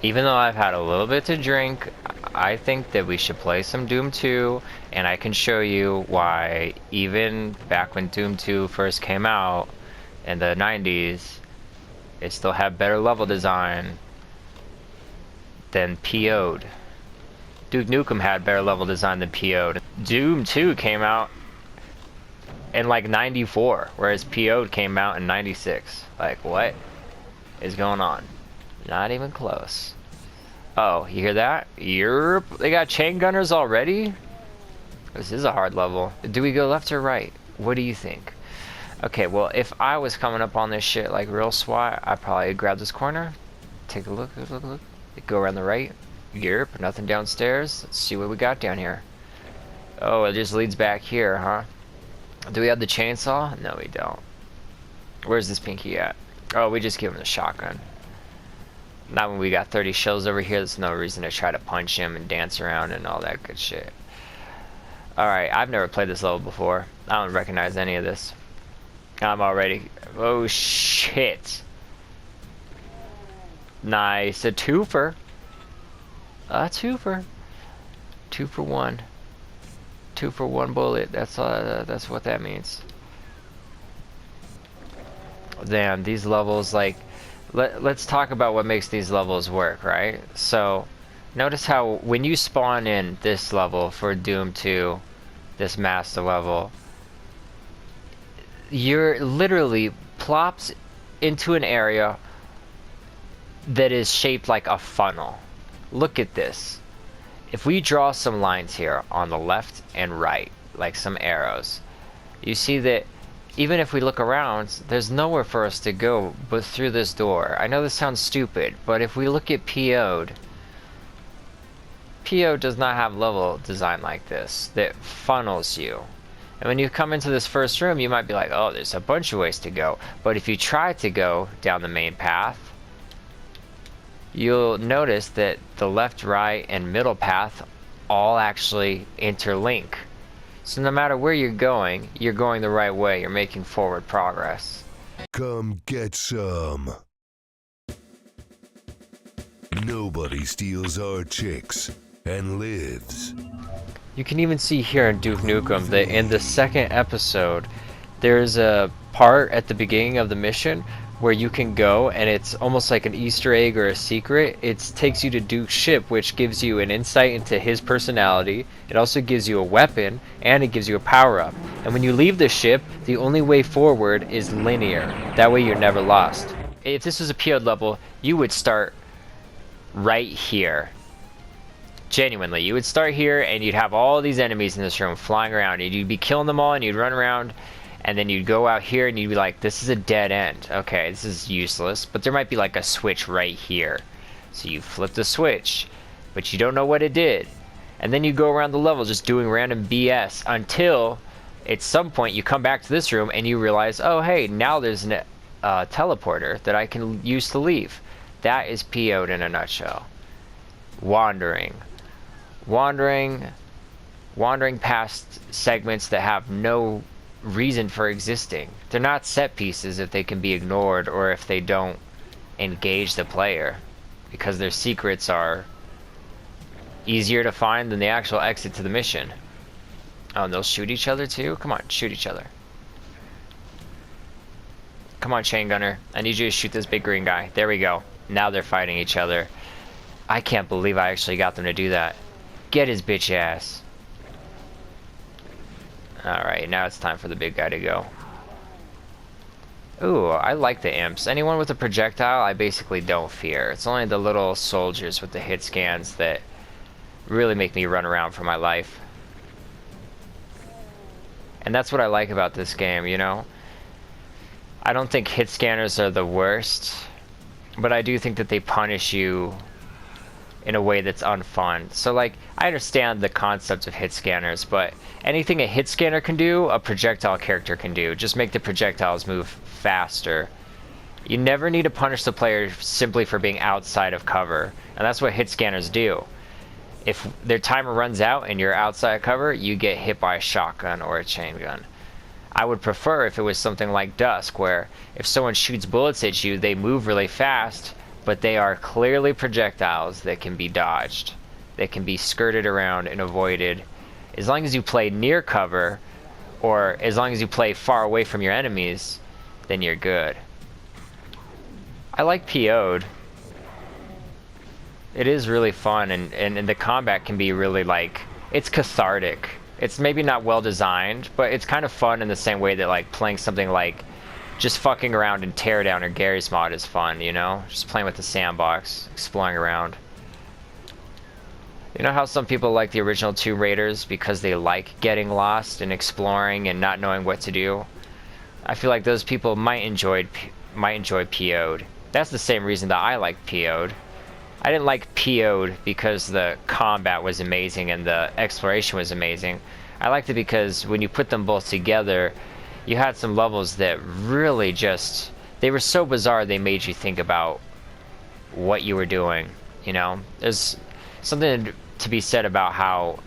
Even though I've had a little bit to drink, I think that we should play some Doom 2, and I can show you why even back when Doom 2 first came out in the 90s, it still had better level design than PO'd. Duke Nukem had better level design than PO'd. Doom 2 came out in like 94, whereas PO'd came out in 96. Like, what is going on? Not even close. Oh, you hear that? Europe, they got chain gunners already? This is a hard level. Do we go left or right? What do you think? Okay, well, if I was coming up on this shit like real SWAT, I'd probably grab this corner, take a look, go around the right. Europe, nothing downstairs. Let's see what we got down here. Oh, it just leads back here, huh? Do we have the chainsaw? No, we don't. Where's this pinky at? Oh, we just give him the shotgun. Not when we got 30 shells over here, there's no reason to try to punch him and dance around and all that good shit. Alright, I've never played this level before. I don't recognize any of this. I'm already... Oh, shit. Nice. A twofer. A twofer. 2 for 1. 2 for 1 bullet. That's what that means. Damn, these levels, like... Let's talk about what makes these levels work, right? So, notice how when you spawn in this level for Doom 2, this master level, you're literally plops into an area that is shaped like a funnel. Look at this. If we draw some lines here on the left and right, like some arrows, you see that even if we look around, there's nowhere for us to go but through this door. I know this sounds stupid, but if we look at PO'd, PO does not have level design like this that funnels you. And when you come into this first room, you might be like, oh, there's a bunch of ways to go. But if you try to go down the main path, you'll notice that the left, right, and middle path all actually interlink. So no matter where you're going the right way. You're making forward progress. Come get some. Nobody steals our chicks and lives. You can even see here in Duke Nukem that in the second episode, there's a part at the beginning of the mission where you can go and it's almost like an Easter egg or a secret. It takes you to Duke's ship, which gives you an insight into his personality. It also gives you a weapon and it gives you a power-up. And when you leave the ship, the only way forward is linear. That way you're never lost. If this was a PO level, you would start right here. Genuinely, you would start here and you'd have all these enemies in this room flying around and you'd be killing them all and you'd run around. And then you'd go out here and you'd be like, this is a dead end. Okay, this is useless. But there might be like a switch right here. So you flip the switch, but you don't know what it did. And then you go around the level just doing random BS until at some point you come back to this room and you realize, oh hey, now there's a teleporter that I can use to leave. That is PO'd in a nutshell. Wandering. Wandering past segments that have no reason for existing. They're not set pieces if they can be ignored or if they don't engage the player, because their secrets are easier to find than the actual exit to the mission. Oh, and they'll shoot each other too? Come on, shoot each other. Come on, chain gunner. I need you to shoot this big green guy. There we go. Now they're fighting each other. I can't believe I actually got them to do that. Get his bitch ass. Alright, now it's time for the big guy to go. Ooh, I like the imps. Anyone with a projectile, I basically don't fear. It's only the little soldiers with the hit scans that really make me run around for my life. And that's what I like about this game, you know? I don't think hit scanners are the worst, but I do think that they punish you in a way that's unfun. So like, I understand the concept of hit scanners, but anything a hit scanner can do, a projectile character can do. Just make the projectiles move faster. You never need to punish the player simply for being outside of cover, and that's what hit scanners do. If their timer runs out and you're outside of cover, you get hit by a shotgun or a chain gun. I would prefer if it was something like Dusk, where if someone shoots bullets at you, they move really fast, but they are clearly projectiles that can be dodged, that can be skirted around and avoided. As long as you play near cover, or as long as you play far away from your enemies, then you're good. I like PO'd. It is really fun, and the combat can be really, like, it's cathartic. It's maybe not well designed, but it's kind of fun in the same way that, like, playing something like just fucking around in Teardown or Garry's Mod is fun, you know? Just playing with the sandbox, exploring around. You know how some people like the original Tomb Raiders because they like getting lost and exploring and not knowing what to do? I feel like those people might enjoy PO'd. That's the same reason that I like PO'd. I didn't like PO'd because the combat was amazing and the exploration was amazing. I liked it because when you put them both together, you had some levels that really just, they were so bizarre they made you think about what you were doing, you know? There's something to be said about how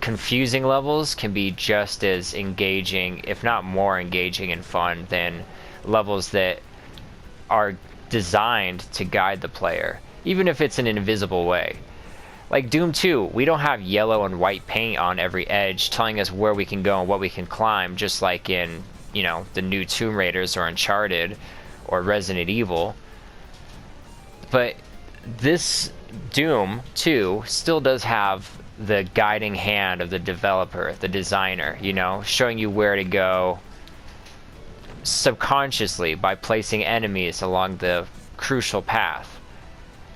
confusing levels can be just as engaging, if not more engaging and fun, than levels that are designed to guide the player, even if it's in an invisible way. Like Doom 2, we don't have yellow and white paint on every edge telling us where we can go and what we can climb, just like in, you know, the new Tomb Raiders or Uncharted or Resident Evil. But this Doom 2 still does have the guiding hand of the developer, the designer, you know, showing you where to go subconsciously by placing enemies along the crucial path.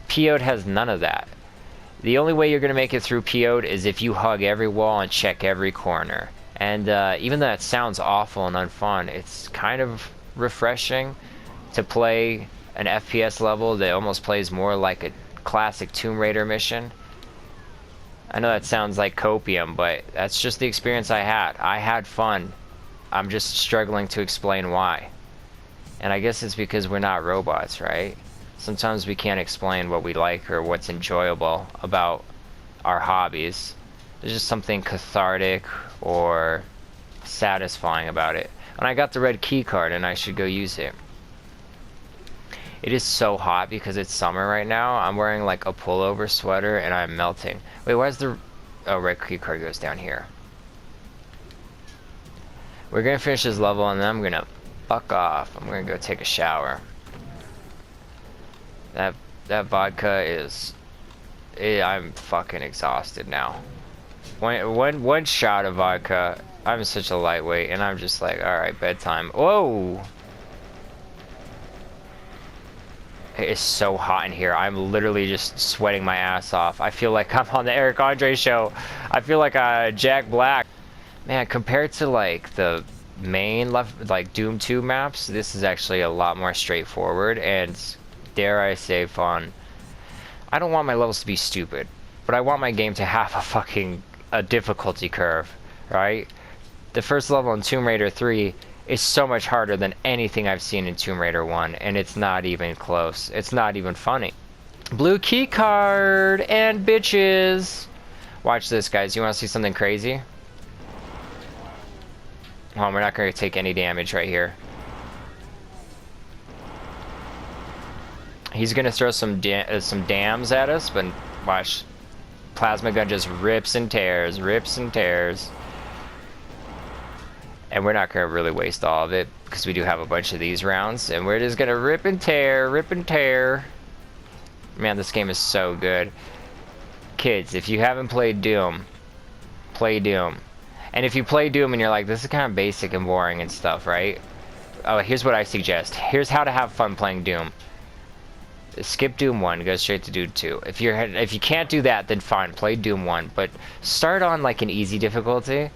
PO'd has none of that. The only way you're going to make it through PO'd is if you hug every wall and check every corner. And even though that sounds awful and unfun, it's kind of refreshing to play an FPS level that almost plays more like a classic Tomb Raider mission. I know that sounds like copium, but that's just the experience I had. I had fun. I'm just struggling to explain why. And I guess it's because we're not robots, right? Sometimes we can't explain what we like or what's enjoyable about our hobbies. There's just something cathartic or satisfying about it. And I got the red key card and I should go use it. It is so hot because it's summer right now. I'm wearing like a pullover sweater and I'm melting. Wait, why is the... Oh, red key card goes down here. We're gonna finish this level and then I'm gonna fuck off. I'm gonna go take a shower. That vodka is... I'm fucking exhausted now. One shot of vodka, I'm such a lightweight, and I'm just like, alright, bedtime. Whoa! It is so hot in here. I'm literally just sweating my ass off. I feel like I'm on the Eric Andre show. I feel like Jack Black. Man, compared to like the main like Doom 2 maps, this is actually a lot more straightforward and, dare I say, fun. I don't want my levels to be stupid, but I want my game to have a difficulty curve, right? The first level in Tomb Raider 3 is so much harder than anything I've seen in Tomb Raider 1, and it's not even close. It's not even funny. Blue key card and bitches. Watch this, guys. You want to see something crazy? Oh, we're not going to take any damage right here. He's going to throw some dams at us, but watch. Plasma gun just rips and tears, rips and tears. And we're not going to really waste all of it, because we do have a bunch of these rounds. And we're just going to rip and tear, rip and tear. Man, this game is so good. Kids, if you haven't played Doom, play Doom. And if you play Doom and you're like, this is kind of basic and boring and stuff, right? Oh, here's what I suggest. Here's how to have fun playing Doom. Skip Doom 1, go straight to Doom 2. If you can't do that, then fine, play Doom 1. But start on like an easy difficulty.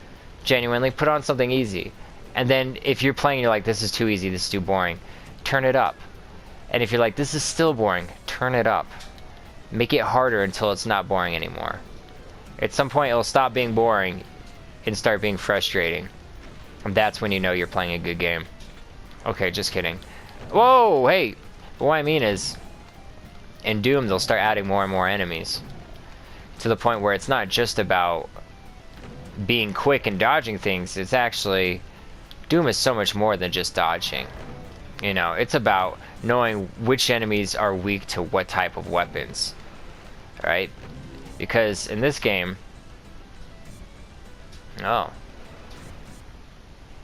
Genuinely, put on something easy. And then if you're playing, you're like, this is too easy, this is too boring, turn it up. And if you're like, this is still boring, turn it up. Make it harder until it's not boring anymore. At some point, it'll stop being boring and start being frustrating. And that's when you know you're playing a good game. Okay, just kidding. Whoa, hey! But what I mean is, in Doom, they'll start adding more and more enemies. To the point where it's not just about being quick and dodging things, it's actually... Doom is so much more than just dodging. You know, it's about knowing which enemies are weak to what type of weapons, right? Because in this game,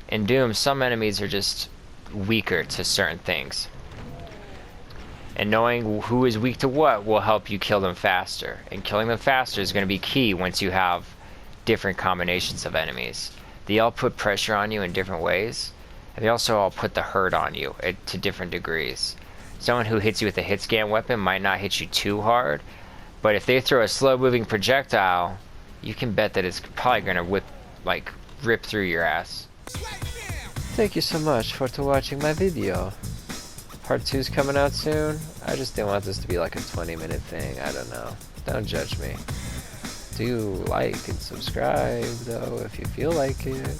in Doom, some enemies are just weaker to certain things. And knowing who is weak to what will help you kill them faster. And killing them faster is going to be key once you have different combinations of enemies. They all put pressure on you in different ways. And they also all put the hurt on you to different degrees. Someone who hits you with a hit scan weapon might not hit you too hard. But if they throw a slow moving projectile, you can bet that it's probably going to rip through your ass. Thank you so much for watching my video. Part 2's coming out soon. I just didn't want this to be like a 20-minute thing. I don't know. Don't judge me. Do like and subscribe though if you feel like it.